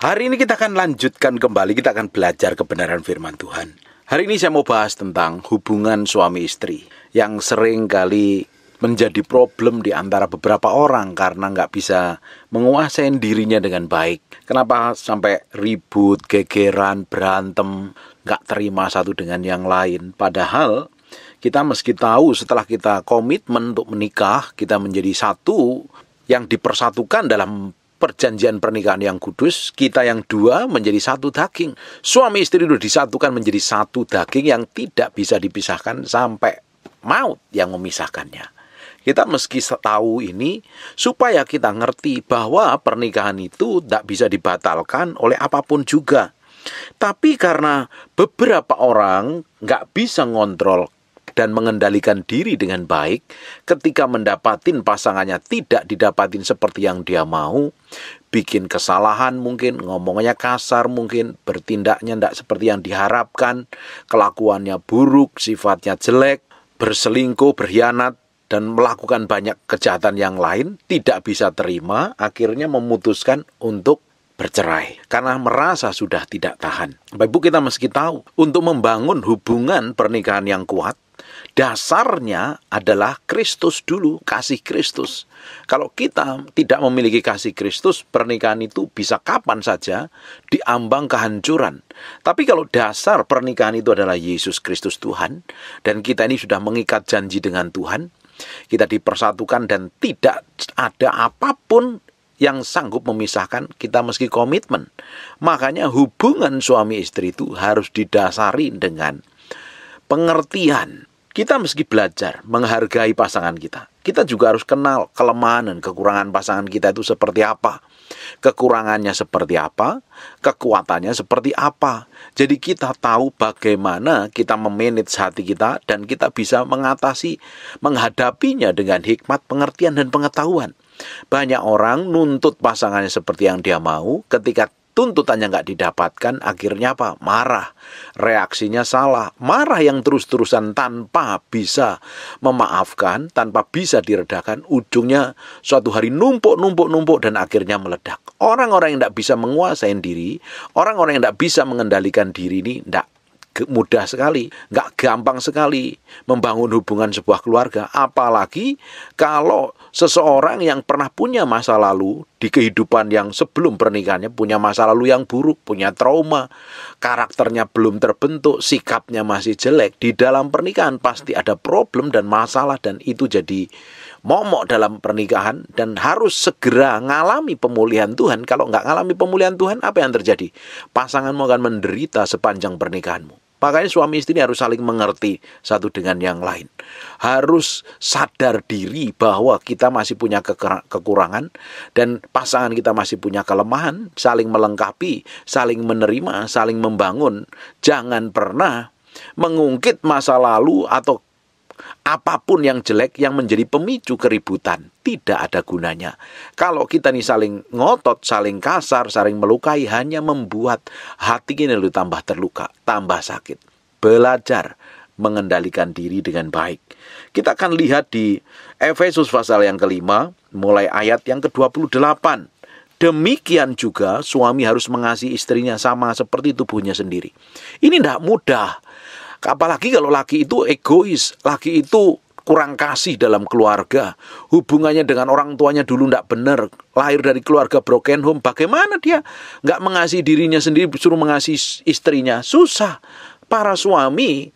Hari ini kita akan lanjutkan kembali, kita akan belajar kebenaran firman Tuhan. Hari ini saya mau bahas tentang hubungan suami istri yang sering kali menjadi problem di antara beberapa orang karena nggak bisa menguasai dirinya dengan baik. Kenapa sampai ribut, gegeran, berantem, nggak terima satu dengan yang lain. Padahal kita meski tahu setelah kita komitmen untuk menikah, kita menjadi satu yang dipersatukan dalam perjanjian pernikahan yang kudus, kita yang dua menjadi satu daging. Suami istri itu disatukan menjadi satu daging yang tidak bisa dipisahkan sampai maut yang memisahkannya. Kita meski tahu ini supaya kita ngerti bahwa pernikahan itu tidak bisa dibatalkan oleh apapun juga. Tapi karena beberapa orang nggak bisa ngontrol dan mengendalikan diri dengan baik, ketika mendapatin pasangannya tidak didapatin seperti yang dia mau, bikin kesalahan mungkin, ngomongnya kasar mungkin, bertindaknya tidak seperti yang diharapkan, kelakuannya buruk, sifatnya jelek, berselingkuh, berkhianat, dan melakukan banyak kejahatan yang lain, tidak bisa terima, akhirnya memutuskan untuk bercerai karena merasa sudah tidak tahan. Bapak Ibu, kita meski tahu untuk membangun hubungan pernikahan yang kuat, dasarnya adalah Kristus dulu, kasih Kristus. Kalau kita tidak memiliki kasih Kristus, pernikahan itu bisa kapan saja diambang kehancuran. Tapi kalau dasar pernikahan itu adalah Yesus Kristus Tuhan, dan kita ini sudah mengikat janji dengan Tuhan, kita dipersatukan dan tidak ada apapun yang sanggup memisahkan kita meski komitmen. Makanya hubungan suami istri itu harus didasari dengan pengertian. Kita meski belajar menghargai pasangan kita. Kita juga harus kenal kelemahan dan kekurangan pasangan kita itu seperti apa. Kekurangannya seperti apa, kekuatannya seperti apa. Jadi kita tahu bagaimana kita memanage hati kita dan kita bisa menghadapinya dengan hikmat, pengertian, dan pengetahuan. Banyak orang nuntut pasangannya seperti yang dia mau, ketika tuntutannya nggak didapatkan, akhirnya apa? Marah, reaksinya salah, marah yang terus-terusan tanpa bisa memaafkan, tanpa bisa diredakan, ujungnya suatu hari numpuk dan akhirnya meledak. Orang-orang yang nggak bisa menguasai diri, orang-orang yang nggak bisa mengendalikan diri ini nggak mudah sekali, nggak gampang sekali membangun hubungan sebuah keluarga. Apalagi kalau seseorang yang pernah punya masa lalu di kehidupan yang sebelum pernikahannya, punya masa lalu yang buruk, punya trauma, karakternya belum terbentuk, sikapnya masih jelek, di dalam pernikahan pasti ada problem dan masalah, dan itu jadi momok dalam pernikahan dan harus segera ngalami pemulihan Tuhan. Kalau nggak ngalami pemulihan Tuhan, apa yang terjadi? Pasanganmu akan menderita sepanjang pernikahanmu. Makanya suami istri harus saling mengerti satu dengan yang lain. Harus sadar diri bahwa kita masih punya kekurangan dan pasangan kita masih punya kelemahan, saling melengkapi, saling menerima, saling membangun. Jangan pernah mengungkit masa lalu atau apapun yang jelek yang menjadi pemicu keributan. Tidak ada gunanya. Kalau kita nih saling ngotot, saling kasar, saling melukai, hanya membuat hati kita lalu tambah terluka, tambah sakit. Belajar mengendalikan diri dengan baik. Kita akan lihat di Efesus pasal yang kelima, mulai ayat yang ke-28. Demikian juga suami harus mengasihi istrinya sama seperti tubuhnya sendiri. Ini tidak mudah. Apalagi kalau laki itu egois, laki itu kurang kasih dalam keluarga, hubungannya dengan orang tuanya dulu tidak benar, lahir dari keluarga broken home, bagaimana dia nggak mengasihi dirinya sendiri, suruh mengasihi istrinya? Susah. Para suami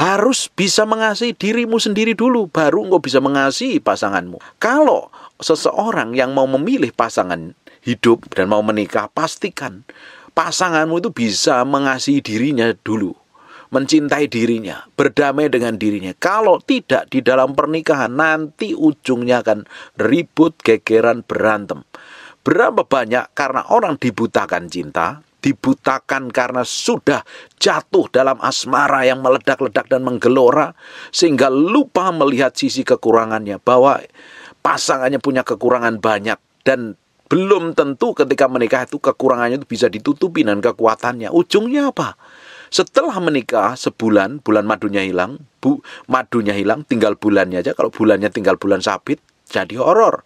harus bisa mengasihi dirimu sendiri dulu, baru engkau bisa mengasihi pasanganmu. Kalau seseorang yang mau memilih pasangan hidup dan mau menikah, pastikan pasanganmu itu bisa mengasihi dirinya dulu, mencintai dirinya, berdamai dengan dirinya. Kalau tidak, di dalam pernikahan nanti ujungnya akan ribut, gegeran, berantem. Berapa banyak karena orang dibutakan cinta, dibutakan karena sudah jatuh dalam asmara yang meledak-ledak dan menggelora, sehingga lupa melihat sisi kekurangannya, bahwa pasangannya punya kekurangan banyak, dan belum tentu ketika menikah itu kekurangannya itu bisa ditutupi dengan kekuatannya. Ujungnya apa? Setelah menikah sebulan, bulan madunya hilang, tinggal bulannya aja. Kalau bulannya tinggal bulan sabit, jadi horor.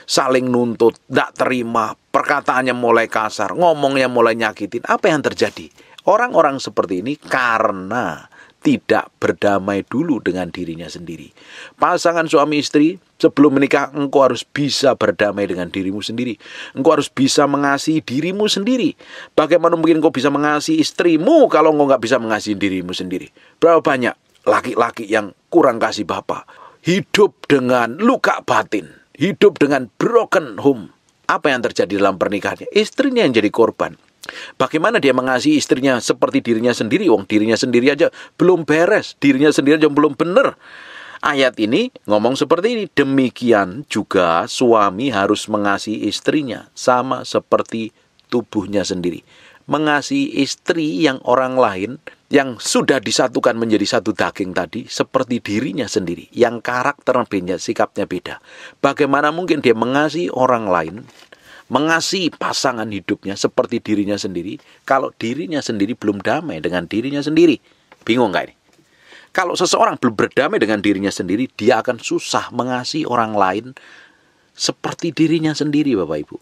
saling nuntut, tidak terima, perkataannya mulai kasar, ngomongnya mulai nyakitin. Apa yang terjadi? Orang-orang seperti ini karena tidak berdamai dulu dengan dirinya sendiri. Pasangan suami istri, sebelum menikah engkau harus bisa berdamai dengan dirimu sendiri. Engkau harus bisa mengasihi dirimu sendiri. Bagaimana mungkin engkau bisa mengasihi istrimu kalau engkau nggak bisa mengasihi dirimu sendiri? Berapa banyak laki-laki yang kurang kasih Bapa, hidup dengan luka batin, hidup dengan broken home. Apa yang terjadi dalam pernikahannya? Istrinya yang jadi korban. Bagaimana dia mengasihi istrinya seperti dirinya sendiri? Wong dirinya sendiri aja belum beres, dirinya sendiri aja belum benar. Ayat ini ngomong seperti ini. Demikian juga suami harus mengasihi istrinya sama seperti tubuhnya sendiri. Mengasihi istri yang orang lain yang sudah disatukan menjadi satu daging tadi seperti dirinya sendiri, yang karakternya beda, sikapnya beda. Bagaimana mungkin dia mengasihi orang lain, mengasihi pasangan hidupnya seperti dirinya sendiri, kalau dirinya sendiri belum damai dengan dirinya sendiri? Bingung nggak ini? Kalau seseorang belum berdamai dengan dirinya sendiri, dia akan susah mengasihi orang lain seperti dirinya sendiri, Bapak Ibu.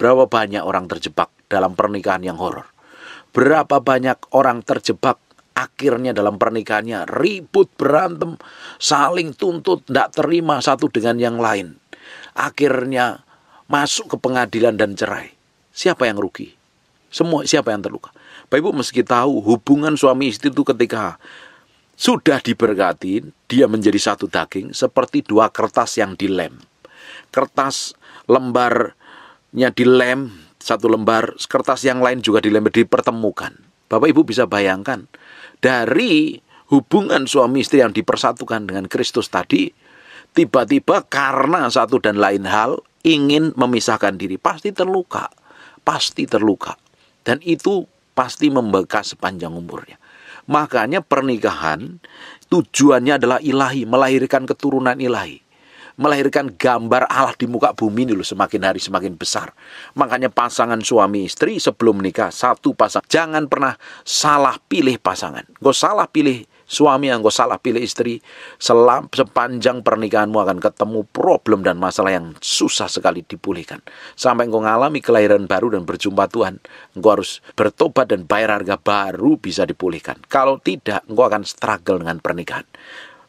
Berapa banyak orang terjebak dalam pernikahan yang horor? Berapa banyak orang terjebak akhirnya dalam pernikahannya ribut, berantem, saling tuntut, tidak terima satu dengan yang lain. Akhirnya masuk ke pengadilan dan cerai. Siapa yang rugi? Siapa yang terluka? Bapak Ibu meski tahu hubungan suami istri itu ketika sudah diberkati, dia menjadi satu daging seperti dua kertas yang dilem. Kertas lembarnya dilem, satu lembar, kertas yang lain juga dilem, dipertemukan. Bapak Ibu bisa bayangkan, dari hubungan suami istri yang dipersatukan dengan Kristus tadi, tiba-tiba karena satu dan lain hal ingin memisahkan diri, pasti terluka. Dan itu pasti membekas sepanjang umurnya. Makanya pernikahan tujuannya adalah ilahi, melahirkan keturunan ilahi, melahirkan gambar Allah di muka bumi ini loh, semakin hari semakin besar. Makanya pasangan suami istri sebelum menikah, satu pasangan, jangan pernah salah pilih pasangan. Engkau salah pilih suami, engkau salah pilih istri, sepanjang pernikahanmu akan ketemu problem dan masalah yang susah sekali dipulihkan. Sampai engkau mengalami kelahiran baru dan berjumpa Tuhan, engkau harus bertobat dan bayar harga baru bisa dipulihkan. Kalau tidak, engkau akan struggle dengan pernikahan.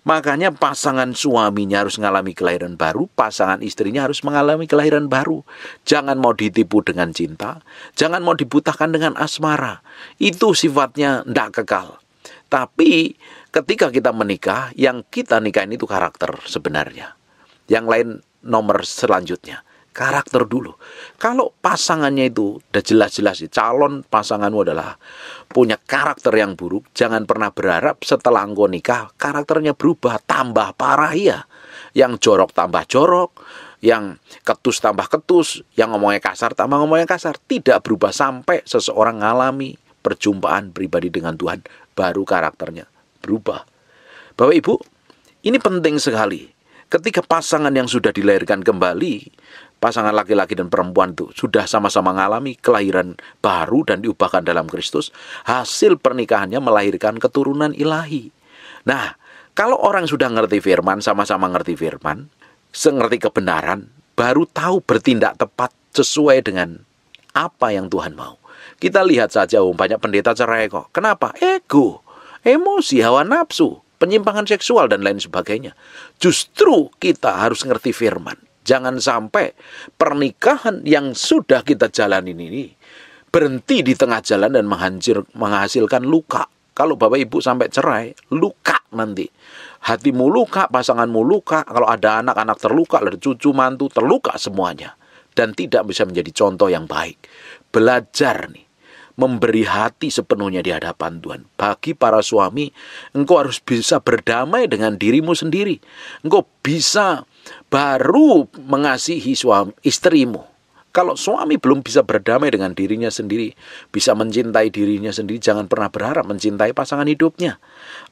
Makanya pasangan suaminya harus mengalami kelahiran baru, pasangan istrinya harus mengalami kelahiran baru. Jangan mau ditipu dengan cinta, jangan mau dibutakan dengan asmara. Itu sifatnya tidak kekal. Tapi ketika kita menikah, yang kita nikahin itu karakter sebenarnya. Yang lain nomor selanjutnya. Karakter dulu. Kalau pasangannya itu udah jelas-jelas, calon pasanganmu adalah punya karakter yang buruk, jangan pernah berharap setelah engkau nikah karakternya berubah, tambah parah ya. Yang jorok tambah jorok, yang ketus tambah ketus, yang ngomongnya kasar tambah ngomongnya kasar. Tidak berubah sampai seseorang mengalami perjumpaan pribadi dengan Tuhan, baru karakternya berubah. Bapak Ibu, ini penting sekali. Ketika pasangan yang sudah dilahirkan kembali, pasangan laki-laki dan perempuan itu sudah sama-sama mengalami kelahiran baru dan diubahkan dalam Kristus, hasil pernikahannya melahirkan keturunan ilahi. Nah, kalau orang sudah ngerti firman, sama-sama ngerti firman, ngerti kebenaran, baru tahu bertindak tepat sesuai dengan apa yang Tuhan mau. Kita lihat saja, banyak pendeta cerai kok. Kenapa? Ego, emosi, hawa nafsu, penyimpangan seksual, dan lain sebagainya. Justru kita harus ngerti firman. Jangan sampai pernikahan yang sudah kita jalanin ini berhenti di tengah jalan dan menghasilkan luka. Kalau Bapak Ibu sampai cerai, luka nanti. Hatimu luka, pasanganmu luka, kalau ada anak-anak terluka, ada cucu mantu terluka semuanya. Dan tidak bisa menjadi contoh yang baik. Belajar nih, memberi hati sepenuhnya di hadapan Tuhan. Bagi para suami, engkau harus bisa berdamai dengan dirimu sendiri. Engkau bisa baru mengasihi istrimu. Kalau suami belum bisa berdamai dengan dirinya sendiri, bisa mencintai dirinya sendiri, jangan pernah berharap mencintai pasangan hidupnya.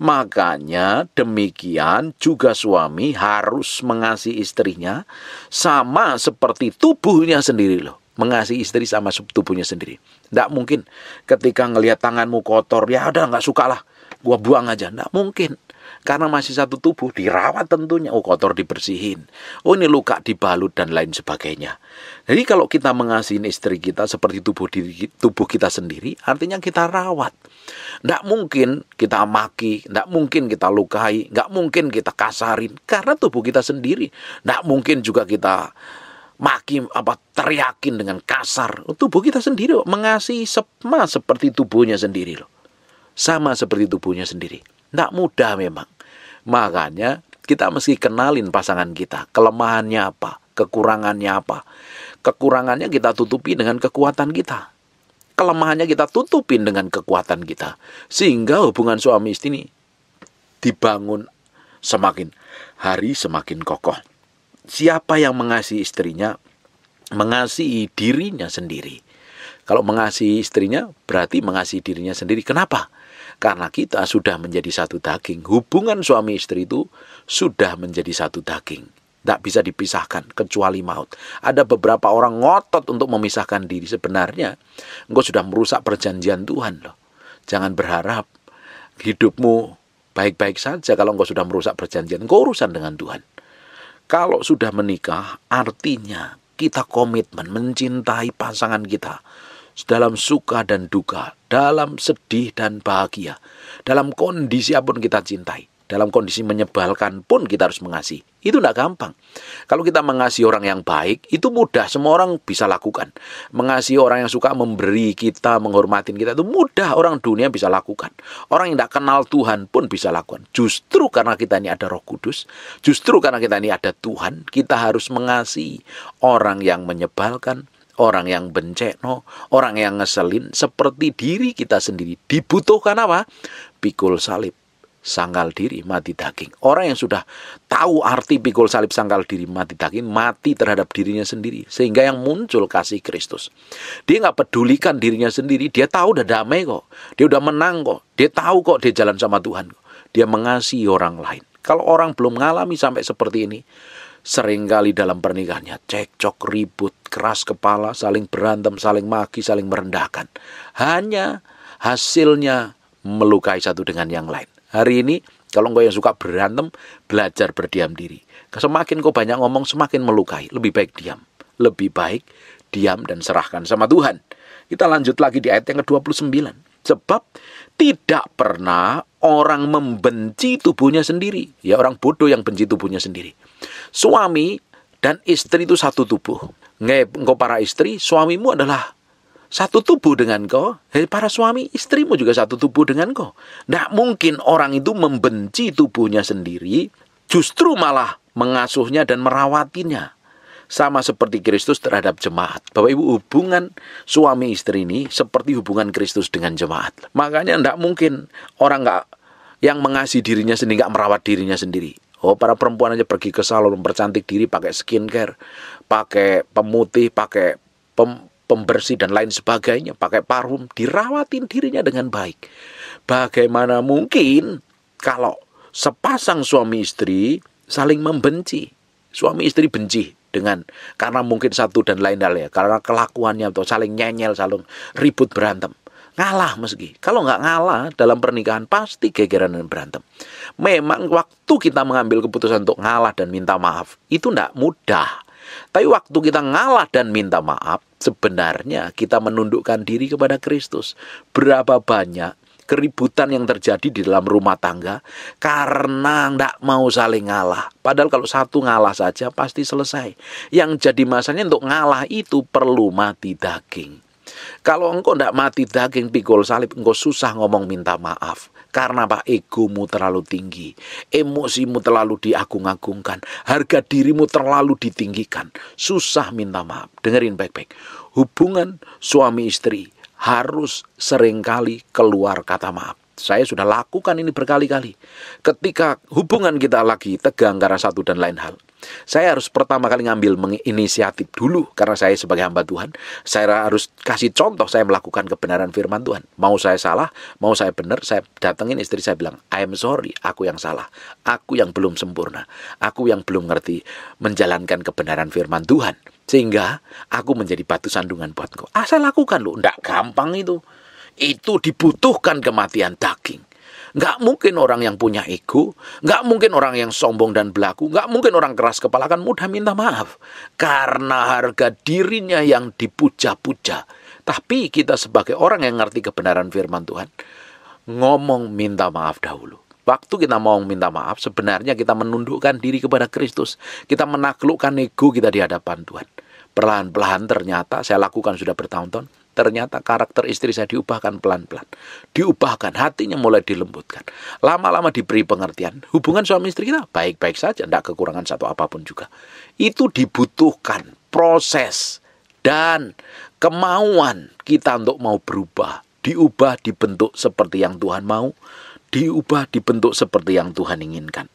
Makanya demikian juga suami harus mengasihi istrinya sama seperti tubuhnya sendiri loh. Mengasihi istri sama tubuhnya sendiri. Tidak mungkin ketika ngelihat tanganmu kotor, ya udah nggak suka lah. gua buang aja. Nggak mungkin. Karena masih satu tubuh, dirawat tentunya. Oh, kotor dibersihin. Oh, ini luka dibalut dan lain sebagainya. Jadi kalau kita mengasihi istri kita seperti tubuh kita sendiri, artinya kita rawat. Nggak mungkin kita maki, nggak mungkin kita lukai, nggak mungkin kita kasarin. Karena tubuh kita sendiri. Nggak mungkin juga kita maki teriakin dengan kasar. Tubuh kita sendiri mengasihi sama seperti tubuhnya sendiri loh. Sama seperti tubuhnya sendiri. Nggak mudah memang. Makanya kita mesti kenalin pasangan kita. Kelemahannya apa? Kekurangannya apa? Kekurangannya kita tutupi dengan kekuatan kita. Kelemahannya kita tutupin dengan kekuatan kita. Sehingga hubungan suami istri ini dibangun semakin hari semakin kokoh. Siapa yang mengasihi istrinya, mengasihi dirinya sendiri. Kalau mengasihi istrinya, berarti mengasihi dirinya sendiri. Kenapa? Karena kita sudah menjadi satu daging. Hubungan suami istri itu sudah menjadi satu daging. Tidak bisa dipisahkan kecuali maut. Ada beberapa orang ngotot untuk memisahkan diri. Sebenarnya engkau sudah merusak perjanjian Tuhan loh. Jangan berharap hidupmu baik-baik saja kalau engkau sudah merusak perjanjian. Engkau urusan dengan Tuhan. Kalau sudah menikah, artinya kita komitmen mencintai pasangan kita dalam suka dan duka, dalam sedih dan bahagia, dalam kondisi apapun kita cintai, dalam kondisi menyebalkan pun kita harus mengasihi. Itu tidak gampang. Kalau kita mengasihi orang yang baik, itu mudah, semua orang bisa lakukan. Mengasihi orang yang suka memberi kita, menghormatin kita, itu mudah, orang dunia bisa lakukan. Orang yang tidak kenal Tuhan pun bisa lakukan. Justru karena kita ini ada Roh Kudus, justru karena kita ini ada Tuhan, kita harus mengasihi orang yang menyebalkan, orang yang bencekno, orang yang ngeselin, seperti diri kita sendiri. Dibutuhkan apa? Pikul salib, sangkal diri, mati daging. Orang yang sudah tahu arti pikul salib, sangkal diri, mati daging, mati terhadap dirinya sendiri. Sehingga yang muncul kasih Kristus. Dia nggak pedulikan dirinya sendiri, dia tahu udah damai kok. Dia udah menang kok. Dia tahu kok dia jalan sama Tuhan. Dia mengasihi orang lain. Kalau orang belum mengalami sampai seperti ini, seringkali dalam pernikahannya cekcok, ribut, keras kepala, saling berantem, saling maki, saling merendahkan. Hanya hasilnya melukai satu dengan yang lain. Hari ini kalau engkau yang suka berantem, belajar berdiam diri. Semakin kau banyak ngomong, semakin melukai. Lebih baik diam. Lebih baik diam dan serahkan sama Tuhan. Kita lanjut lagi di ayat yang ke-29. Sebab tidak pernah orang membenci tubuhnya sendiri. Ya, orang bodoh yang benci tubuhnya sendiri. Suami dan istri itu satu tubuh. Engkau para istri, suamimu adalah satu tubuh dengan kau. Para suami, istrimu juga satu tubuh dengan kau. Tidak mungkin orang itu membenci tubuhnya sendiri, justru malah mengasuhnya dan merawatinya. Sama seperti Kristus terhadap jemaat. Bapak Ibu, hubungan suami istri ini seperti hubungan Kristus dengan jemaat. Makanya tidak mungkin orang yang mengasihi dirinya sendiri nggak merawat dirinya sendiri. Oh, para perempuan aja pergi ke salon mempercantik diri pakai skincare, pakai pemutih, pakai pembersih dan lain sebagainya, pakai parfum, dirawatin dirinya dengan baik. Bagaimana mungkin kalau sepasang suami istri saling membenci? Suami istri benci karena mungkin satu dan lain hal ya, karena kelakuannya atau saling nyenyel, saling ribut berantem. Ngalah meski. Kalau nggak ngalah dalam pernikahan pasti gegeran dan berantem. Memang waktu kita mengambil keputusan untuk ngalah dan minta maaf itu nggak mudah. Tapi waktu kita ngalah dan minta maaf, sebenarnya kita menundukkan diri kepada Kristus. Berapa banyak keributan yang terjadi di dalam rumah tangga karena nggak mau saling ngalah. Padahal kalau satu ngalah saja pasti selesai. Yang jadi masalahnya untuk ngalah itu perlu mati daging. Kalau engkau tidak mati daging pikul salib, engkau susah ngomong minta maaf. Karena Pak, egomu terlalu tinggi, emosimu terlalu diagung-agungkan, harga dirimu terlalu ditinggikan. Susah minta maaf. Dengerin baik-baik. Hubungan suami istri harus seringkali keluar kata maaf. Saya sudah lakukan ini berkali-kali. Ketika hubungan kita lagi tegang karena satu dan lain hal, saya harus pertama kali ngambil menginisiatif dulu. Karena saya sebagai hamba Tuhan, saya harus kasih contoh saya melakukan kebenaran firman Tuhan. Mau saya salah, mau saya benar, saya datengin istri, saya bilang, I am sorry, aku yang salah, aku yang belum sempurna, aku yang belum ngerti menjalankan kebenaran firman Tuhan, sehingga aku menjadi batu sandungan buat kau. Saya lakukan loh, nggak gampang itu dibutuhkan kematian daging. Nggak mungkin orang yang punya ego, nggak mungkin orang yang sombong dan belagu, nggak mungkin orang keras kepala akan mudah minta maaf. Karena harga dirinya yang dipuja-puja. Tapi kita sebagai orang yang ngerti kebenaran firman Tuhan, ngomong minta maaf dahulu. Waktu kita mau minta maaf, sebenarnya kita menundukkan diri kepada Kristus. Kita menaklukkan ego kita di hadapan Tuhan. Perlahan-lahan ternyata, saya lakukan sudah bertahun-tahun, ternyata karakter istri saya diubahkan pelan-pelan. Diubahkan, hatinya mulai dilembutkan. Lama-lama diberi pengertian. Hubungan suami istri kita baik-baik saja, tidak kekurangan satu apapun juga. Itu dibutuhkan proses dan kemauan kita untuk mau berubah. Diubah, dibentuk seperti yang Tuhan mau. Diubah, dibentuk seperti yang Tuhan inginkan.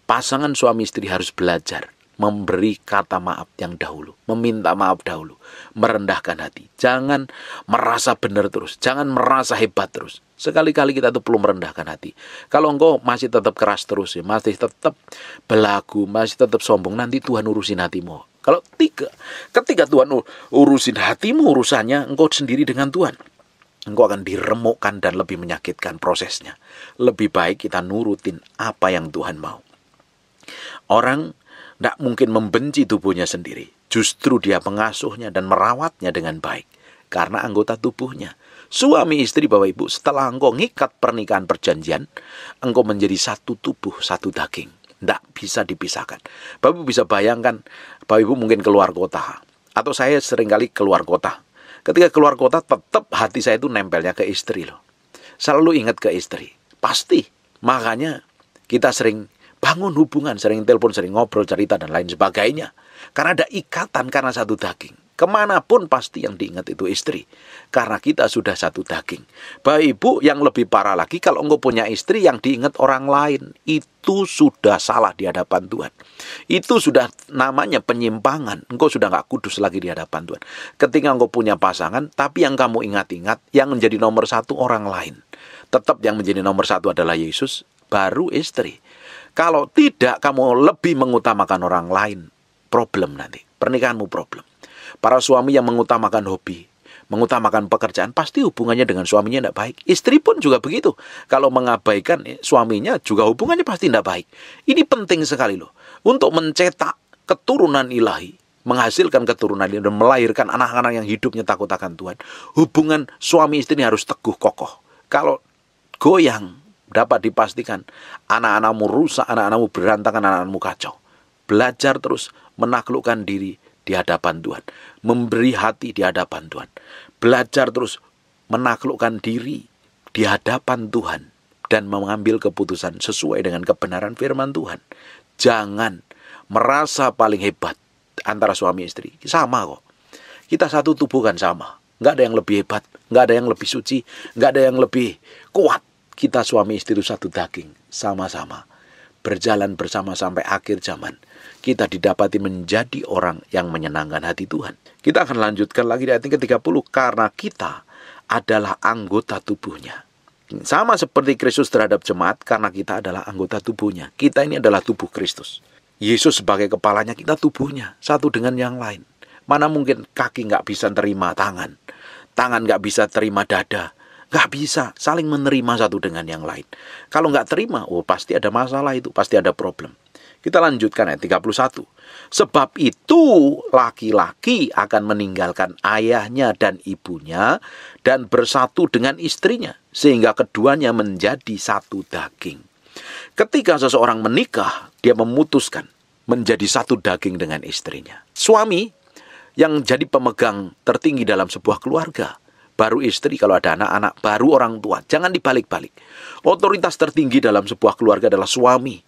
Pasangan suami istri harus belajar memberi kata maaf yang dahulu, meminta maaf dahulu, merendahkan hati. Jangan merasa benar terus, jangan merasa hebat terus. Sekali-kali kita tuh perlu merendahkan hati. Kalau engkau masih tetap keras terus, masih tetap belagu, masih tetap sombong, nanti Tuhan urusin hatimu. Kalau ketika Tuhan urusin hatimu, urusannya engkau sendiri dengan Tuhan. Engkau akan diremukkan dan lebih menyakitkan prosesnya. Lebih baik kita nurutin apa yang Tuhan mau. Orang tidak mungkin membenci tubuhnya sendiri. Justru dia mengasuhnya dan merawatnya dengan baik. Karena anggota tubuhnya. Suami istri Bapak Ibu, setelah engkau ngikat pernikahan perjanjian, engkau menjadi satu tubuh, satu daging. Tidak bisa dipisahkan. Bapak Ibu bisa bayangkan, Bapak Ibu mungkin keluar kota. Atau saya seringkali keluar kota. Ketika keluar kota, tetap hati saya itu nempelnya ke istri loh. Selalu ingat ke istri. Pasti. Makanya kita sering bangun hubungan, sering telepon, sering ngobrol, cerita, dan lain sebagainya. Karena ada ikatan, karena satu daging. Kemanapun pasti yang diingat itu istri. Karena kita sudah satu daging. Bapak Ibu, yang lebih parah lagi, kalau engkau punya istri yang diingat orang lain, itu sudah salah di hadapan Tuhan. Itu sudah namanya penyimpangan. Engkau sudah gak kudus lagi di hadapan Tuhan. Ketika engkau punya pasangan, tapi yang kamu ingat-ingat, yang menjadi nomor satu orang lain. Tetap yang menjadi nomor satu adalah Yesus, baru istri. Kalau tidak, kamu lebih mengutamakan orang lain, problem nanti. Pernikahanmu problem. Para suami yang mengutamakan hobi, mengutamakan pekerjaan, pasti hubungannya dengan suaminya tidak baik. Istri pun juga begitu. Kalau mengabaikan suaminya, juga hubungannya pasti tidak baik. Ini penting sekali loh. Untuk mencetak keturunan ilahi, menghasilkan keturunan ilahi, dan melahirkan anak-anak yang hidupnya takut akan Tuhan. Hubungan suami istri ini harus teguh kokoh. Kalau goyang, dapat dipastikan anak-anakmu rusak, anak-anakmu berantakan, anak-anakmu kacau. Belajar terus menaklukkan diri di hadapan Tuhan, memberi hati di hadapan Tuhan, belajar terus menaklukkan diri di hadapan Tuhan, dan mengambil keputusan sesuai dengan kebenaran firman Tuhan. Jangan merasa paling hebat antara suami istri. Sama kok, kita satu tubuh kan sama, nggak ada yang lebih hebat, nggak ada yang lebih suci, nggak ada yang lebih kuat. Kita suami istri itu satu daging, sama-sama berjalan bersama sampai akhir zaman. Kita didapati menjadi orang yang menyenangkan hati Tuhan. Kita akan lanjutkan lagi di ayat ke-30. Karena kita adalah anggota tubuhnya. Sama seperti Kristus terhadap jemaat, karena kita adalah anggota tubuhnya. Kita ini adalah tubuh Kristus. Yesus sebagai kepalanya, kita tubuhnya. Satu dengan yang lain. Mana mungkin kaki nggak bisa terima tangan. Tangan nggak bisa terima dada. Nggak bisa saling menerima satu dengan yang lain. Kalau nggak terima, pasti ada masalah itu. Pasti ada problem. Kita lanjutkan ayat 31. Sebab itu laki-laki akan meninggalkan ayahnya dan ibunya dan bersatu dengan istrinya, sehingga keduanya menjadi satu daging. Ketika seseorang menikah, dia memutuskan menjadi satu daging dengan istrinya. Suami yang jadi pemegang tertinggi dalam sebuah keluarga, baru istri kalau ada anak-anak, baru orang tua. Jangan dibalik-balik. Otoritas tertinggi dalam sebuah keluarga adalah suami,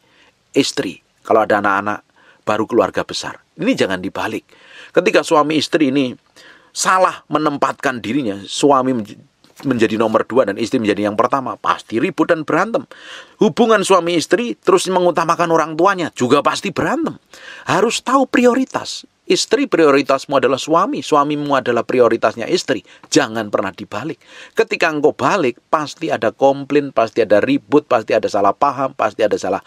istri. Kalau ada anak-anak, baru keluarga besar. Ini jangan dibalik. Ketika suami istri ini salah menempatkan dirinya, suami menjadi nomor 2 dan istri menjadi yang pertama, pasti ribut dan berantem. Hubungan suami istri terus mengutamakan orang tuanya, juga pasti berantem. Harus tahu prioritas. Istri prioritasmu adalah suami, suamimu adalah prioritasnya istri. Jangan pernah dibalik. Ketika engkau balik, pasti ada komplain, pasti ada ribut, pasti ada salah paham, pasti ada salah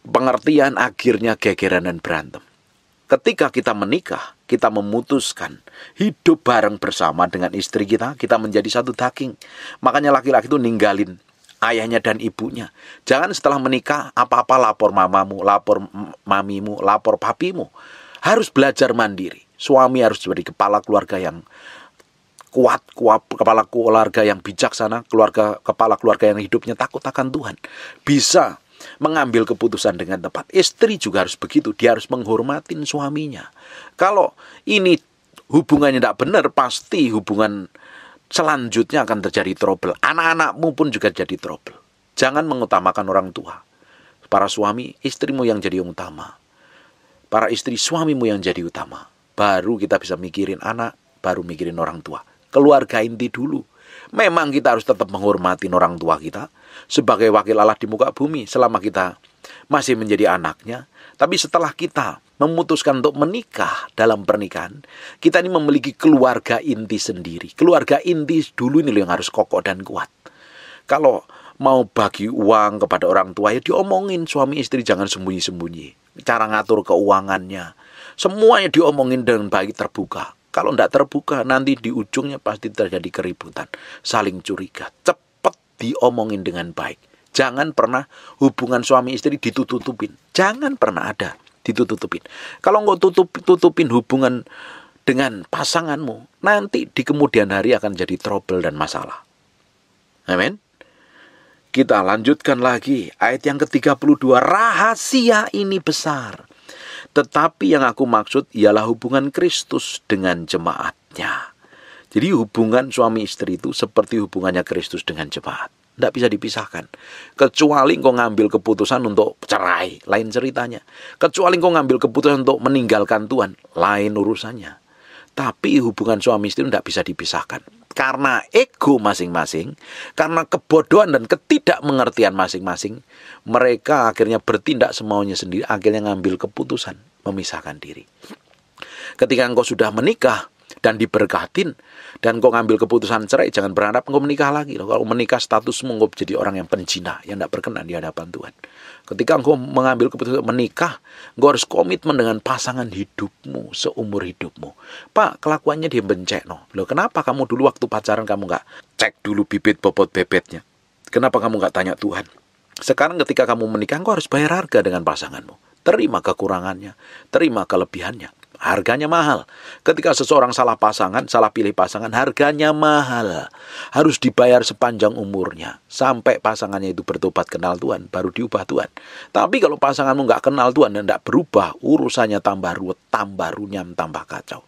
pengertian, akhirnya gegeran dan berantem. Ketika kita menikah, kita memutuskan hidup bareng bersama dengan istri kita, kita menjadi satu daging. Makanya laki-laki itu ninggalin ayahnya dan ibunya. Jangan setelah menikah apa-apa lapor mamamu, lapor mamimu, lapor papimu. Harus belajar mandiri. Suami harus jadi kepala keluarga yang kuat, kepala keluarga yang bijaksana, kepala keluarga yang hidupnya takut akan Tuhan. Bisa mengambil keputusan dengan tepat. Istri juga harus begitu. Dia harus menghormatin suaminya. Kalau ini hubungannya tidak benar, pasti hubungan selanjutnya akan terjadi trouble. Anak-anakmu pun juga jadi trouble. Jangan mengutamakan orang tua. Para suami, istrimu yang jadi yang utama. Para istri, suamimu yang jadi utama. Baru kita bisa mikirin anak, baru mikirin orang tua. Keluarga inti dulu. Memang kita harus tetap menghormati orang tua kita sebagai wakil Allah di muka bumi selama kita masih menjadi anaknya. Tapi setelah kita memutuskan untuk menikah dalam pernikahan, kita ini memiliki keluarga inti sendiri. Keluarga inti dulu ini yang harus kokoh dan kuat. Kalau mau bagi uang kepada orang tua, ya diomongin suami istri, jangan sembunyi-sembunyi. Cara ngatur keuangannya, semuanya diomongin dengan baik, terbuka. Kalau tidak terbuka, nanti di ujungnya pasti terjadi keributan, saling curiga. Cepat diomongin dengan baik. Jangan pernah hubungan suami istri ditutup-tutupin. Jangan pernah ada ditutup-tutupin. Kalau engkau tutupin hubungan dengan pasanganmu, nanti di kemudian hari akan jadi trouble dan masalah. Amin. Kita lanjutkan lagi ayat yang ke-32. Rahasia ini besar, tetapi yang aku maksud ialah hubungan Kristus dengan jemaatnya. Jadi hubungan suami istri itu seperti hubungannya Kristus dengan jemaat. Tidak bisa dipisahkan. Kecuali engkau ngambil keputusan untuk cerai, lain ceritanya. Kecuali engkau ngambil keputusan untuk meninggalkan Tuhan, lain urusannya. Tapi hubungan suami istri tidak bisa dipisahkan. Karena ego masing-masing, karena kebodohan dan ketidakmengertian masing-masing, mereka akhirnya bertindak semaunya sendiri, akhirnya ngambil keputusan memisahkan diri. Ketika engkau sudah menikah dan diberkatin, dan kau ngambil keputusan cerai, jangan berharap engkau menikah lagi. Kalau menikah statusmu engkau jadi orang yang penjina, yang tidak berkenan di hadapan Tuhan. Ketika engkau mengambil keputusan menikah, engkau harus komitmen dengan pasangan hidupmu, seumur hidupmu. Pak, kelakuannya dia bencekno. Loh, kenapa kamu dulu waktu pacaran kamu nggak cek dulu bibit bobot bebetnya? Kenapa kamu nggak tanya Tuhan? Sekarang ketika kamu menikah, engkau harus bayar harga dengan pasanganmu. Terima kekurangannya, terima kelebihannya. Harganya mahal. Ketika seseorang salah pasangan, salah pilih pasangan, harganya mahal. Harus dibayar sepanjang umurnya. Sampai pasangannya itu bertobat kenal Tuhan, baru diubah Tuhan. Tapi kalau pasanganmu nggak kenal Tuhan dan tidak berubah, urusannya tambah ruwet, tambah runyam, tambah kacau.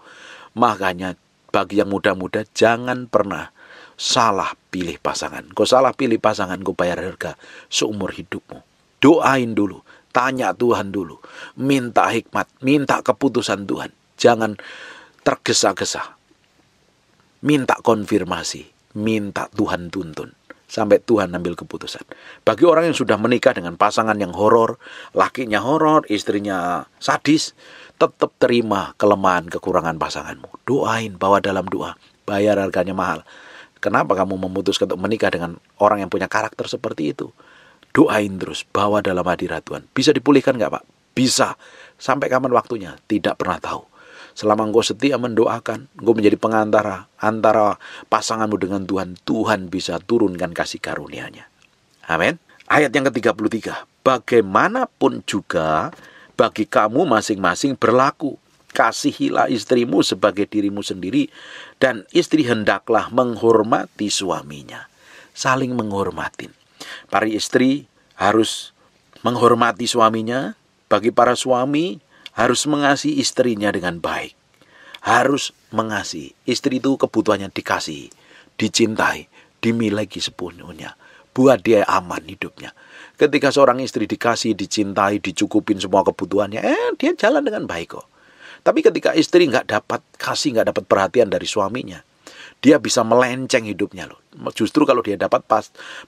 Makanya bagi yang muda-muda, jangan pernah salah pilih pasangan. Kau salah pilih pasangan, kau bayar harga seumur hidupmu. Doain dulu. Tanya Tuhan dulu, minta hikmat, minta keputusan Tuhan. Jangan tergesa-gesa. Minta konfirmasi, minta Tuhan tuntun. Sampai Tuhan ambil keputusan. Bagi orang yang sudah menikah dengan pasangan yang horor, lakinya horor, istrinya sadis, tetap terima kelemahan, kekurangan pasanganmu. Doain, bawa dalam doa, bayar harganya mahal. Kenapa kamu memutuskan untuk menikah dengan orang yang punya karakter seperti itu? Doain terus, bawa dalam hadirat Tuhan. Bisa dipulihkan nggak, Pak? Bisa. Sampai kapan waktunya? Tidak pernah tahu. Selama engkau setia mendoakan, engkau menjadi pengantara antara pasanganmu dengan Tuhan, Tuhan bisa turunkan kasih karunia-Nya. Amin. Ayat yang ke-33. Bagaimanapun juga bagi kamu masing-masing berlaku. Kasihilah istrimu sebagai dirimu sendiri, dan istri hendaklah menghormati suaminya. Saling menghormatin. Para istri harus menghormati suaminya. Bagi para suami harus mengasihi istrinya dengan baik. Harus mengasihi. Istri itu kebutuhannya dikasihi, dicintai, dimiliki sepenuhnya. Buat dia aman hidupnya. Ketika seorang istri dikasihi, dicintai, dicukupin semua kebutuhannya, dia jalan dengan baik kok. Tapi ketika istri nggak dapat kasih, nggak dapat perhatian dari suaminya, dia bisa melenceng hidupnya loh. Justru kalau dia dapat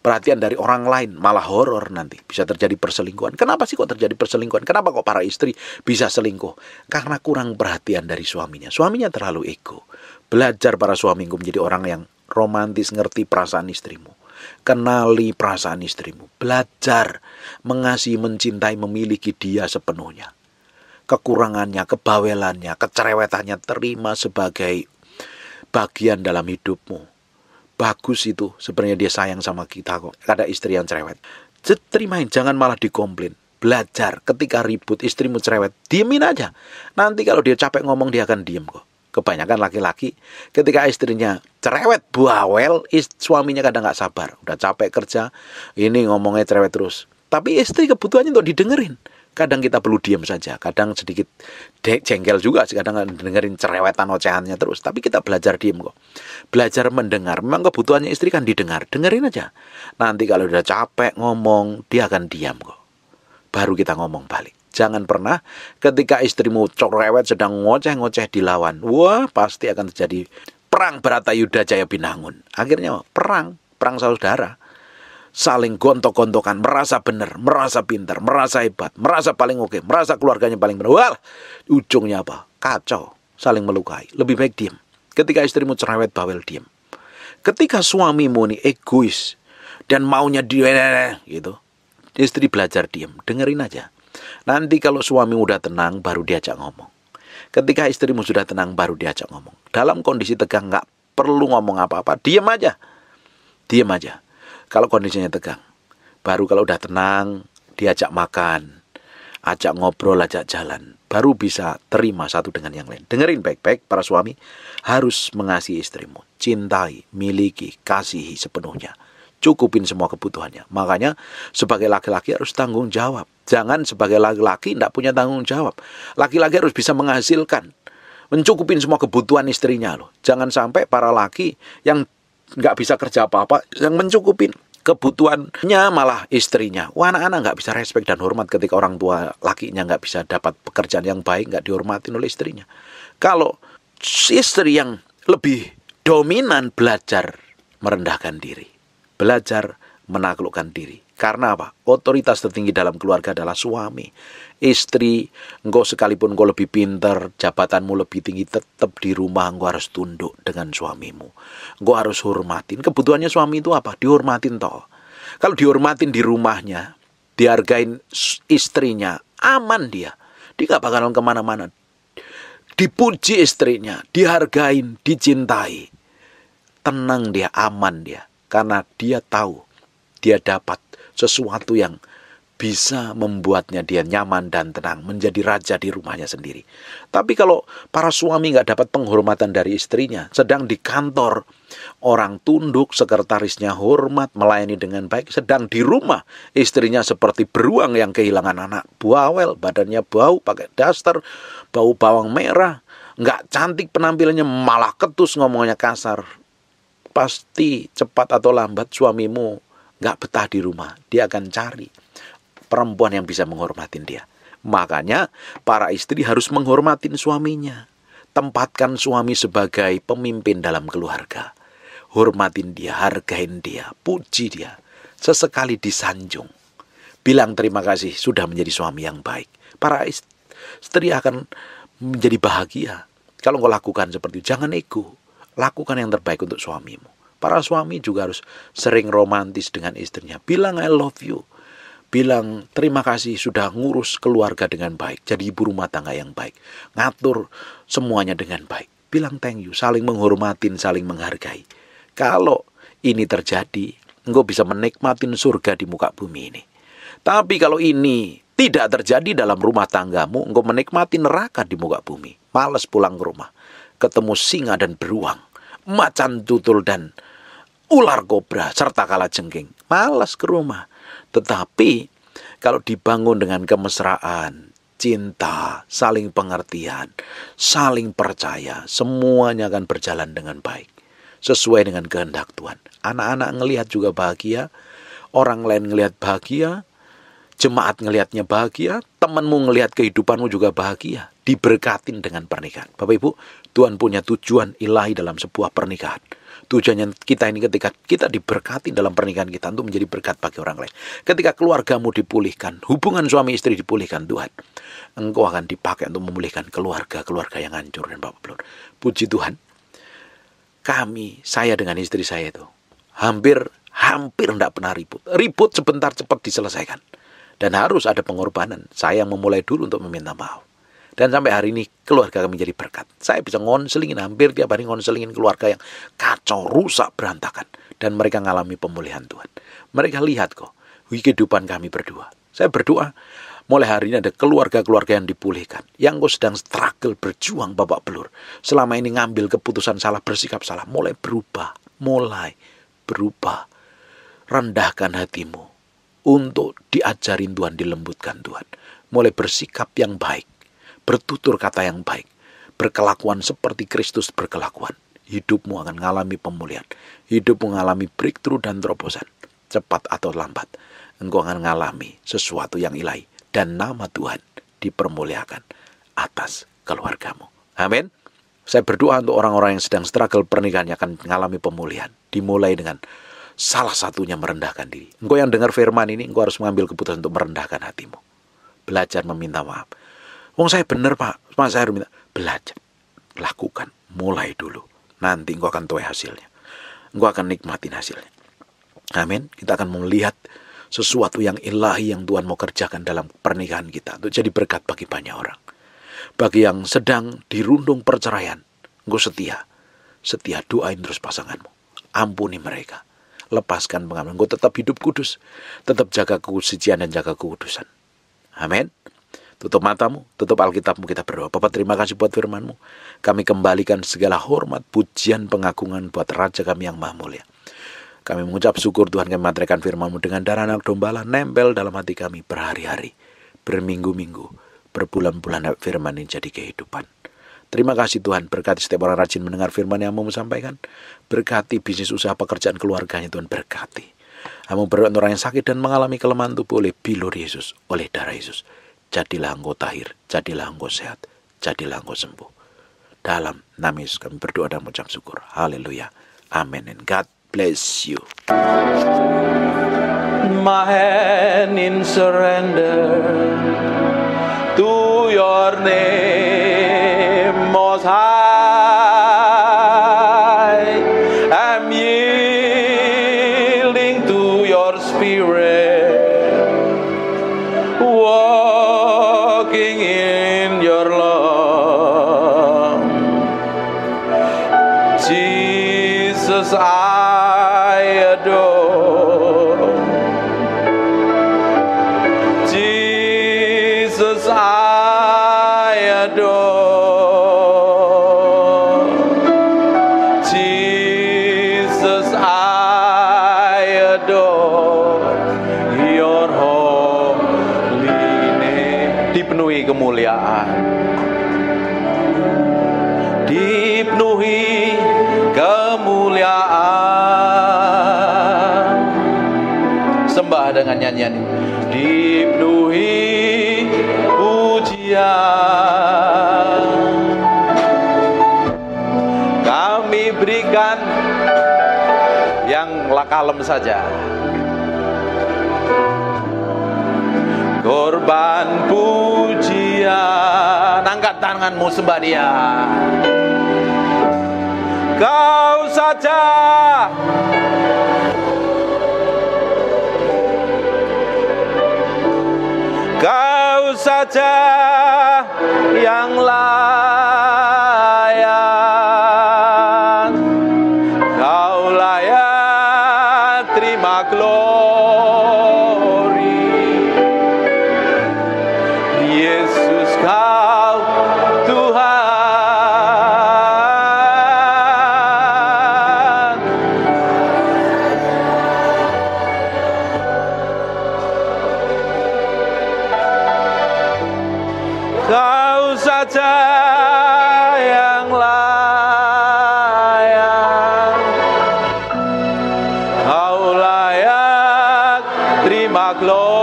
perhatian dari orang lain, malah horor nanti. Bisa terjadi perselingkuhan. Kenapa sih kok terjadi perselingkuhan? Kenapa kok para istri bisa selingkuh? Karena kurang perhatian dari suaminya. Suaminya terlalu ego. Belajar para suami menjadi orang yang romantis, ngerti perasaan istrimu. Kenali perasaan istrimu. Belajar mengasihi, mencintai, memiliki dia sepenuhnya. Kekurangannya, kebawelannya, kecerewetannya terima sebagai bagian dalam hidupmu. bagus itu, sebenarnya dia sayang sama kita kok. Ada istri yang cerewet, terimain, jangan malah dikomplain. Belajar ketika ribut istrimu cerewet, diemin aja. Nanti kalau dia capek ngomong, dia akan diem kok. Kebanyakan laki-laki ketika istrinya cerewet, bawel, suaminya kadang gak sabar. Udah capek kerja, ini ngomongnya cerewet terus. Tapi istri kebutuhannya untuk didengerin. Kadang kita perlu diam saja, kadang sedikit jengkel juga, kadang dengerin cerewetan ocehannya terus. Tapi kita belajar diam kok. Belajar mendengar, memang kebutuhannya istri kan didengar. Dengerin aja. Nanti kalau udah capek ngomong, dia akan diam kok. Baru kita ngomong balik. Jangan pernah ketika istrimu cerewet sedang ngoceh-ngoceh dilawan. Wah, pasti akan terjadi perang Bharatayuddha Jaya Binangun. Akhirnya perang saudara. Saling gontok-gontokan, merasa benar, merasa pintar, merasa hebat, merasa paling oke, merasa keluarganya paling benar. Wah, ujungnya apa? Kacau, saling melukai. Lebih baik diam. Ketika istrimu cerewet, bawel, diam. Ketika suamimu nih egois dan maunya dia gitu, istri belajar diam, dengerin aja. Nanti kalau suami udah tenang, baru diajak ngomong. Ketika istrimu sudah tenang, baru diajak ngomong. Dalam kondisi tegang, nggak perlu ngomong apa-apa, diam aja. Diam aja. Kalau kondisinya tegang, baru kalau udah tenang, diajak makan, ajak ngobrol, ajak jalan, baru bisa terima satu dengan yang lain. Dengerin baik-baik, para suami harus mengasihi istrimu. Cintai, miliki, kasihi sepenuhnya. Cukupin semua kebutuhannya. Makanya sebagai laki-laki harus tanggung jawab. Jangan sebagai laki-laki tidak punya tanggung jawab. Laki-laki harus bisa menghasilkan, mencukupin semua kebutuhan istrinya loh. Jangan sampai para laki yang nggak bisa kerja apa-apa, yang mencukupin kebutuhannya malah istrinya. Wah, anak-anak nggak bisa respect dan hormat ketika orang tua lakinya nggak bisa dapat pekerjaan yang baik, nggak dihormatin oleh istrinya. Kalau istri yang lebih dominan, belajar merendahkan diri, belajar menaklukkan diri. Karena apa? Otoritas tertinggi dalam keluarga adalah suami. Istri, engkau sekalipun engkau lebih pintar, jabatanmu lebih tinggi, tetap di rumah engkau harus tunduk dengan suamimu. Engkau harus hormatin. Kebutuhannya suami itu apa? Dihormatin toh. Kalau dihormatin di rumahnya, dihargain istrinya, aman dia. Dia gak bakalan kemana-mana. Dipuji istrinya, dihargain, dicintai. Tenang dia, aman dia. Karena dia tahu, dia dapat sesuatu yang bisa membuatnya dia nyaman dan tenang, menjadi raja di rumahnya sendiri. Tapi kalau para suami nggak dapat penghormatan dari istrinya, sedang di kantor, orang tunduk, sekretarisnya hormat, melayani dengan baik, sedang di rumah, istrinya seperti beruang yang kehilangan anak, bawel, badannya bau, pakai daster, bau bawang merah, nggak cantik penampilannya, malah ketus, ngomongnya kasar. Pasti cepat atau lambat suamimu nggak betah di rumah. Dia akan cari perempuan yang bisa menghormatin dia. Makanya para istri harus menghormatin suaminya. Tempatkan suami sebagai pemimpin dalam keluarga. Hormatin dia, hargain dia, puji dia. Sesekali disanjung. Bilang terima kasih sudah menjadi suami yang baik. Para istri akan menjadi bahagia kalau kau lakukan seperti itu. Jangan ego. Lakukan yang terbaik untuk suamimu. Para suami juga harus sering romantis dengan istrinya. Bilang I love you. Bilang terima kasih sudah ngurus keluarga dengan baik. Jadi ibu rumah tangga yang baik. Ngatur semuanya dengan baik. Bilang thank you. Saling menghormatin, saling menghargai. Kalau ini terjadi, engkau bisa menikmatin surga di muka bumi ini. Tapi kalau ini tidak terjadi dalam rumah tanggamu, engkau menikmati neraka di muka bumi. Malas pulang ke rumah. Ketemu singa dan beruang. Macan tutul dan ular kobra serta kalajengking. Malas ke rumah. Tetapi kalau dibangun dengan kemesraan, cinta, saling pengertian, saling percaya, semuanya akan berjalan dengan baik. Sesuai dengan kehendak Tuhan. Anak-anak ngelihat juga bahagia, orang lain ngelihat bahagia, jemaat ngelihatnya bahagia, temanmu ngelihat kehidupanmu juga bahagia. Diberkatin dengan pernikahan. Bapak Ibu, Tuhan punya tujuan ilahi dalam sebuah pernikahan. Tujuannya kita ini ketika kita diberkati dalam pernikahan kita untuk menjadi berkat bagi orang lain. Ketika keluargamu dipulihkan, hubungan suami istri dipulihkan Tuhan, engkau akan dipakai untuk memulihkan keluarga-keluarga yang hancur dan Bapak belum. Puji Tuhan. Saya dengan istri saya itu hampir tidak pernah ribut. Ribut sebentar cepat diselesaikan. Dan harus ada pengorbanan. Saya memulai dulu untuk meminta maaf. Dan sampai hari ini keluarga kami jadi berkat. Saya bisa ngonselingin, hampir tiap hari ngonselingin keluarga yang kacau, rusak, berantakan. Dan mereka ngalami pemulihan Tuhan. Mereka lihat kok kehidupan kami berdua. Saya berdoa mulai hari ini ada keluarga-keluarga yang dipulihkan. Yang kau sedang struggle, berjuang babak belur. Selama ini ngambil keputusan salah, bersikap salah. Mulai berubah. Rendahkan hatimu untuk diajarin Tuhan, dilembutkan Tuhan. Mulai bersikap yang baik. Bertutur kata yang baik. Berkelakuan seperti Kristus berkelakuan. Hidupmu akan mengalami pemulihan. Hidupmu mengalami breakthrough dan terobosan. Cepat atau lambat. Engkau akan mengalami sesuatu yang ilahi. Dan nama Tuhan dipermuliakan atas keluargamu. Amin. Saya berdoa untuk orang-orang yang sedang struggle pernikahannya akan mengalami pemulihan. Dimulai dengan salah satunya merendahkan diri. Engkau yang dengar firman ini, engkau harus mengambil keputusan untuk merendahkan hatimu. Belajar meminta maaf. Saya benar Pak, saya harus minta. Belajar, lakukan, mulai dulu. Nanti engkau akan tahu hasilnya. Engkau akan nikmatin hasilnya. Amin. Kita akan melihat sesuatu yang ilahi yang Tuhan mau kerjakan dalam pernikahan kita. Untuk jadi berkat bagi banyak orang. Bagi yang sedang dirundung perceraian, engkau setia. Setia, doain terus pasanganmu. Ampuni mereka. Lepaskan pengalaman. Engkau tetap hidup kudus. Tetap jaga kesucian dan jaga kekudusan. Amin. Tutup matamu, tutup Alkitabmu, kita berdoa. Bapa, terima kasih buat firman-Mu. Kami kembalikan segala hormat, pujian, pengagungan buat Raja kami yang maha mulia. Kami mengucap syukur Tuhan, kami mematerikan firman-Mu dengan darah anak domba nempel dalam hati kami berhari-hari, berminggu-minggu, berbulan-bulan firman ini jadi kehidupan. Terima kasih Tuhan, berkati setiap orang rajin mendengar firman yang mau sampaikan. Berkati bisnis usaha pekerjaan keluarganya Tuhan, berkati. Kamu berdoa orang yang sakit dan mengalami kelemahan tubuh oleh bilur Yesus, oleh darah Yesus. Jadilah engkau tahir, jadilah engkau sehat, jadilah engkau sembuh. Dalam nama Yesus kami berdoa dan mengucap syukur. Haleluya. Amen. And God bless you. My hand in surrender to your name, Most High. I'm yielding to your spirit. Walking in your love, Jesus, I adore. Jesus, I adore. Jesus, I adore. Your holy name. Dipenuhi kemuliaan, dipenuhi kemuliaan. Sembah dengan nyanyian ini. Dipenuhi pujian. Kami berikan yang kalem saja. Korban pujian. Angkat tanganmu, sembah Dia. Kau saja yang layak. Kau layak terima glory. Yesus, kau Tuhan. Kau saja yang layak. Kau layak terima glory.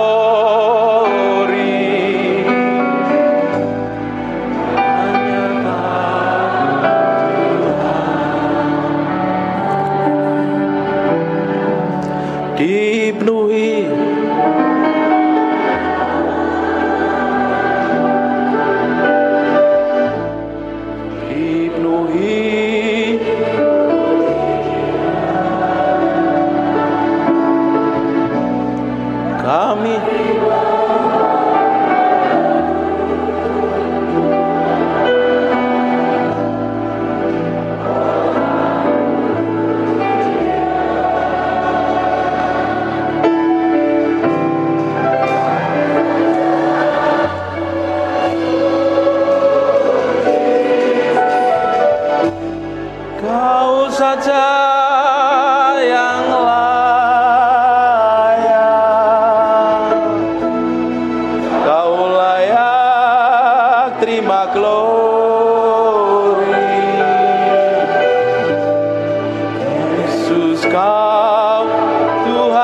Dipenuhi kami Kau Tuhan,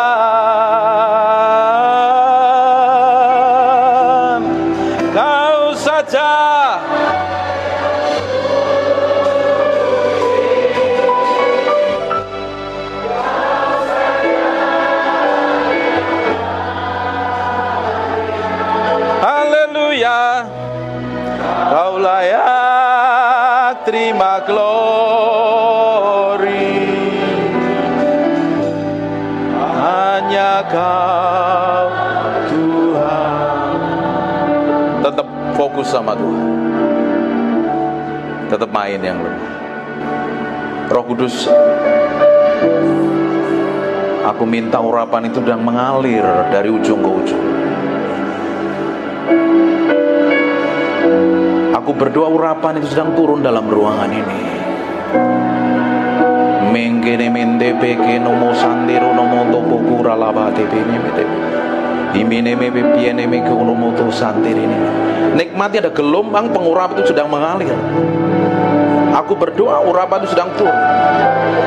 Kau saja. Haleluya, Kau layak terima glory. Hanya Kau Tuhan. Tetap fokus sama Tuhan. Tetap main yang lemah. Roh Kudus, aku minta urapan itu sedang mengalir dari ujung ke ujung. Aku berdoa urapan itu sedang turun dalam ruangan ini. Mengkene mende peke nomo sandero nomo topo kura labate bene mete. Imine mebe piene meke nomo to sandirine. Nikmati ada gelombang pengurapan itu sedang mengalir. Aku berdoa urapan itu sedang turun.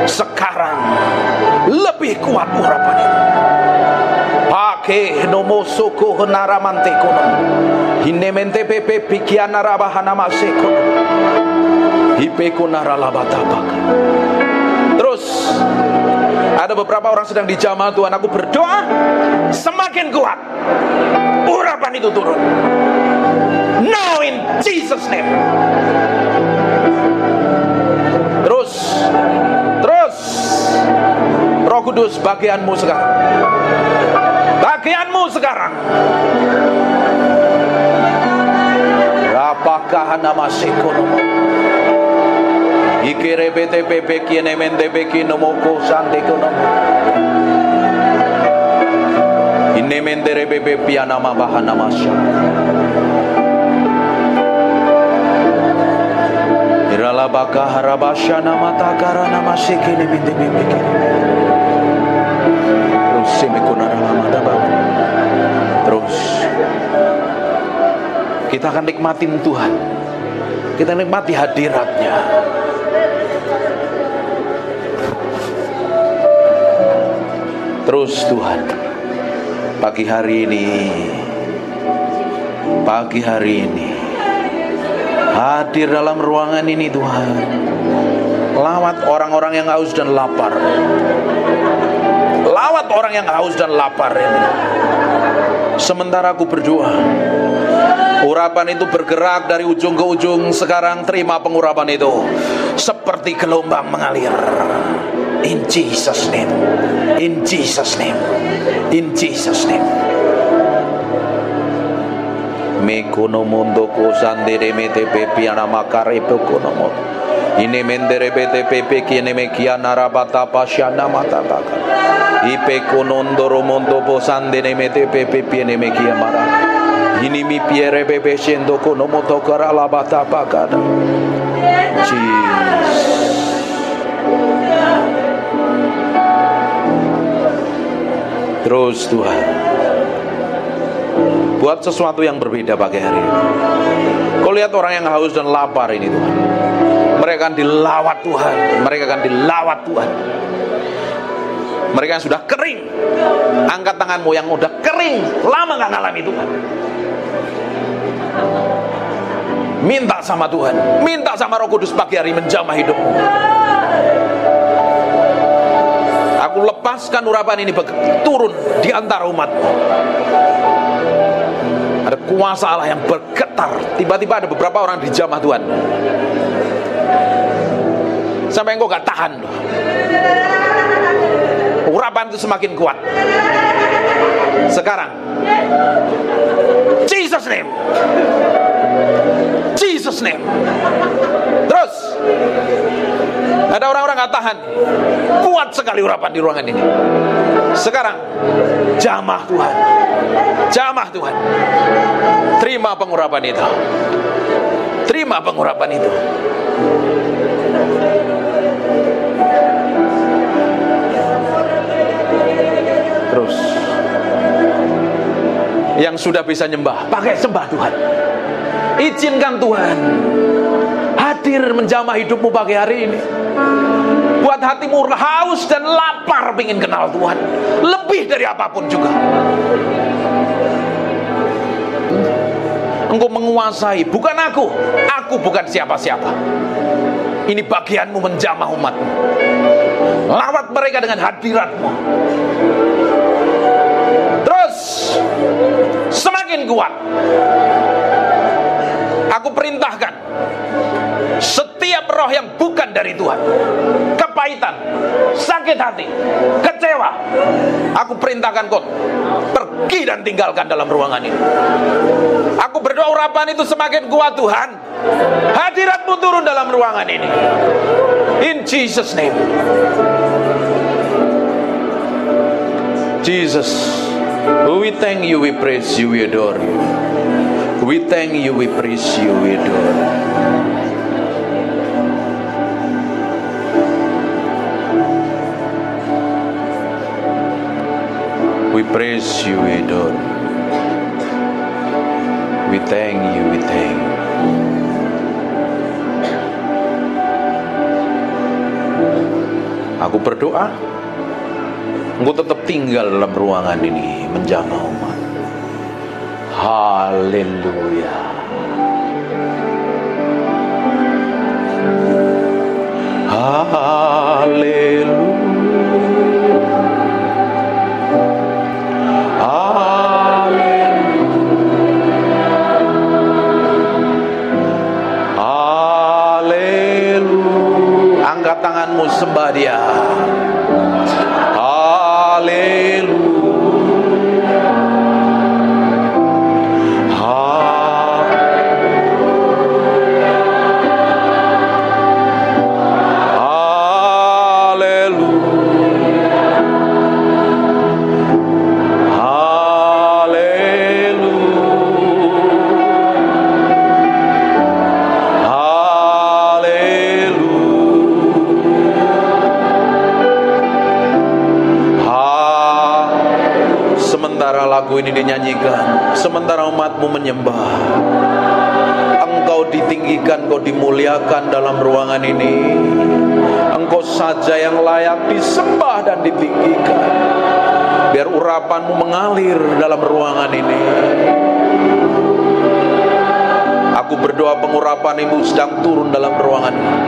Sekarang lebih kuat urapan itu. Pake nomo soko henaramante kono. Hinemente pepe pikiana rabahana maseko. Hipeko naralabatabak. Terus ada beberapa orang sedang dijamah Tuhan. Aku berdoa semakin kuat urapan itu turun. Now in Jesus name. Terus Roh Kudus, bagianmu sekarang. Bagianmu sekarang. Apakah nama sekonomo? Ikere btp kiene mende beki nomo ko sande konomo. Inne mende rebebe piana mabahana masya. Irala baka harabasya nama takara nama sekene mende beki. Terus semekonara lama dabang. Terus kita akan nikmatin Tuhan. Kita nikmati hadiratnya. Terus Tuhan, pagi hari ini hadir dalam ruangan ini Tuhan. Lawat orang-orang yang haus dan lapar. Lawat orang yang haus dan lapar ini. Sementara aku berdoa, urapan itu bergerak dari ujung ke ujung. Sekarang terima pengurapan itu seperti gelombang mengalir. In Jesus name. In Jesus name. In Jesus name. Mekono mondo ko sandere mete pepi ana makare pekono mo. Ine mendere bete pepe kiene mekiana rabata pasyana mata taka. Ipe konondoro mondo po sandere mete pepe piene mekia mara. Ini mi piere bebe shendo kono moto kara labata pakada. Jesus. Terus Tuhan, buat sesuatu yang berbeda pagi hari ini. Kau lihat orang yang haus dan lapar ini Tuhan. Mereka akan dilawat Tuhan. Mereka akan dilawat Tuhan. Mereka yang sudah kering, angkat tanganmu yang udah kering, lama gak ngalami Tuhan. Minta sama Tuhan, minta sama Roh Kudus pagi hari menjamah hidupmu. Aku lepaskan urapan ini turun di antara umatmu. Ada kuasa Allah yang bergetar. Tiba-tiba ada beberapa orang dijamah Tuhan. Sampai engkau gak tahan. Urapan itu semakin kuat. Sekarang Jesus name. Jesus name. Terus ada orang-orang gak tahan. Kuat sekali urapan di ruangan ini. Sekarang jamah Tuhan. Jamah Tuhan. Terima pengurapan itu. Terima pengurapan itu. Terus yang sudah bisa nyembah, pakai sembah Tuhan. Izinkan Tuhan hadir menjamah hidupmu pagi hari ini. Buat membuat hatimu haus dan lapar ingin kenal Tuhan lebih dari apapun juga. Engkau menguasai, bukan aku bukan siapa-siapa. Ini bagianmu menjamah umatmu. Lawat mereka dengan hadiratmu. Terus semakin kuat. Aku perintahkan setiap roh yang bukan dari Tuhan, kepahitan, sakit hati, kecewa, aku perintahkan kau pergi dan tinggalkan dalam ruangan ini. Aku berdoa urapan itu semakin kuat Tuhan. Hadiratmu turun dalam ruangan ini. In Jesus name. Jesus, we thank you, we praise you, we adore you. We thank you, we praise you, we adore you. We praise you, we adore you. We thank you, we thank you. Aku berdoa Engkau tetap tinggal dalam ruangan ini menjamah umat. Haleluya. Haleluya. Angkat tanganmu, sembah Dia. Lagu ini dinyanyikan, sementara umatmu menyembah, Engkau ditinggikan, Engkau dimuliakan dalam ruangan ini. Engkau saja yang layak disembah dan ditinggikan. Biar urapanmu mengalir dalam ruangan ini. Aku berdoa pengurapan Ibu sedang turun dalam ruangan ini.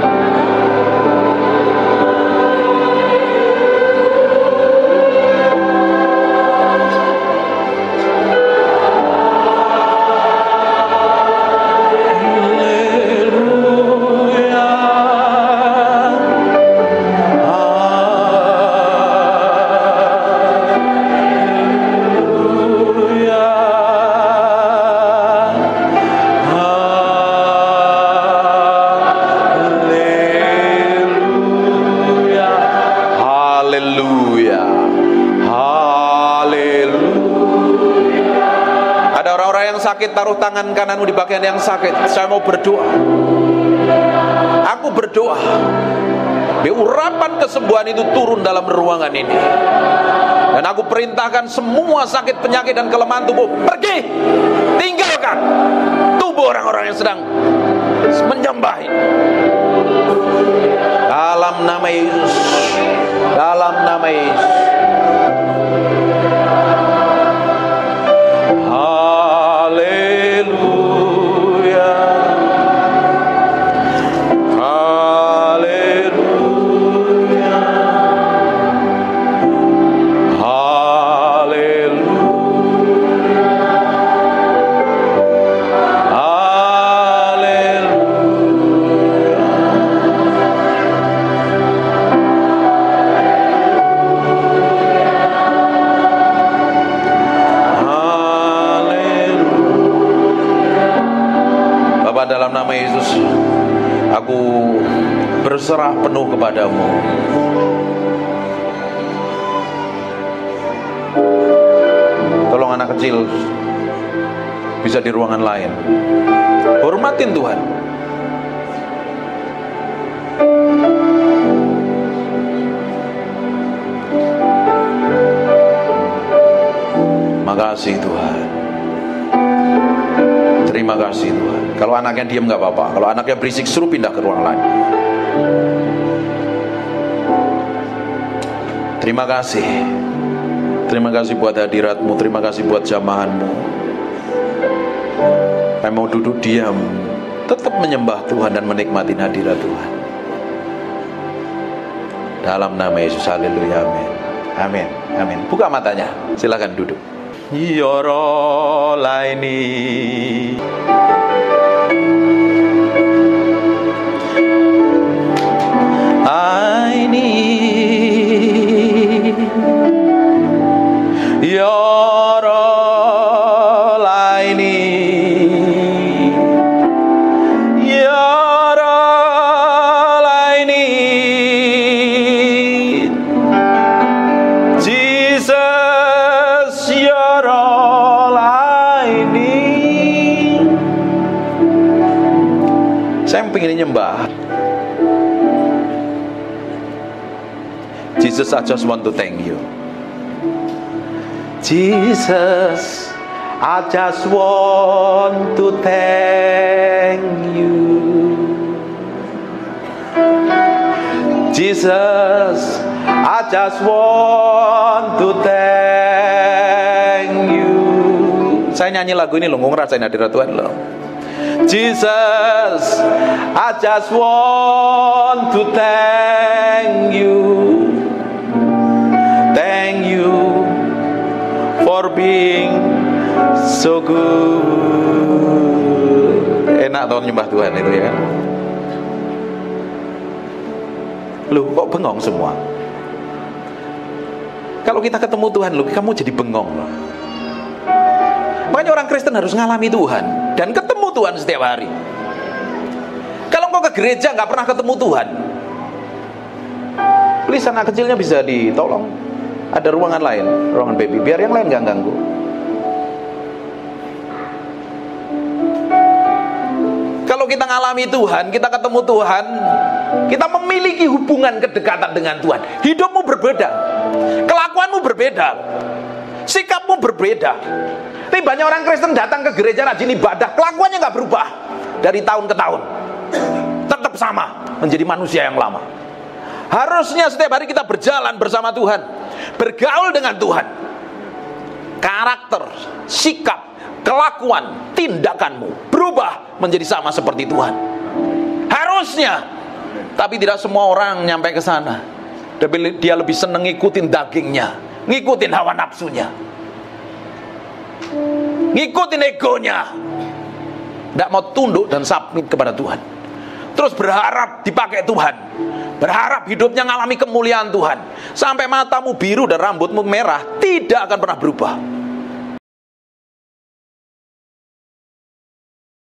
Sakit, taruh tangan kananmu di bagian yang sakit. Saya mau berdoa. Aku berdoa biar urapan kesembuhan itu turun dalam ruangan ini. Dan aku perintahkan semua sakit, penyakit dan kelemahan tubuh pergi, tinggalkan tubuh orang-orang yang sedang menyembah. Dalam nama Yesus, dalam nama Yesus. Dalam nama Yesus, aku berserah penuh kepadamu. Tolong anak kecil bisa di ruangan lain. Hormatin Tuhan. Makasih Tuhan. Terima kasih Tuhan. Kalau anaknya diam gak apa-apa. Kalau anaknya berisik, suruh pindah ke ruang lain. Terima kasih. Terima kasih buat hadirat-Mu, terima kasih buat jamahan-Mu. Kami mau duduk diam, tetap menyembah Tuhan dan menikmati hadirat Tuhan. Dalam nama Yesus, haleluya, amin. Amin, amin. Buka matanya, silakan duduk. Yoro laini aini Yoro laini Yoro laini Jesus Yoro laini. Saya pengen nyembah Jesus. I just want to thank you Jesus. I just want to thank you Jesus. I just want to thank you. Saya nyanyi lagu ini loh, ngerasain hadirat Tuhan loh. Jesus, I just want to thank you. Thank you for being so good. Enak tau nyembah Tuhan itu ya. Loh kok bengong semua? Kalau kita ketemu Tuhan, loh kamu jadi bengong loh. Makanya orang Kristen harus ngalami Tuhan dan ketemu Tuhan setiap hari. Kalau kau ke gereja nggak pernah ketemu Tuhan, please anak kecilnya bisa ditolong. Ada ruangan lain, ruangan baby, biar yang lain nggak ganggu. Kalau kita ngalami Tuhan, kita ketemu Tuhan, kita memiliki hubungan kedekatan dengan Tuhan. Hidupmu berbeda, kelakuanmu berbeda, sikapmu berbeda. Tapi banyak orang Kristen datang ke gereja rajin ibadah, kelakuannya nggak berubah dari tahun ke tahun, tetap sama, menjadi manusia yang lama. Harusnya setiap hari kita berjalan bersama Tuhan, bergaul dengan Tuhan. Karakter, sikap, kelakuan, tindakanmu berubah menjadi sama seperti Tuhan. Harusnya. Tapi tidak semua orang nyampe ke sana. Dia lebih seneng ngikutin dagingnya, ngikutin hawa nafsunya, ngikutin egonya, tidak mau tunduk dan submit kepada Tuhan. Terus berharap dipakai Tuhan, berharap hidupnya ngalami kemuliaan Tuhan, sampai matamu biru dan rambutmu merah, tidak akan pernah berubah.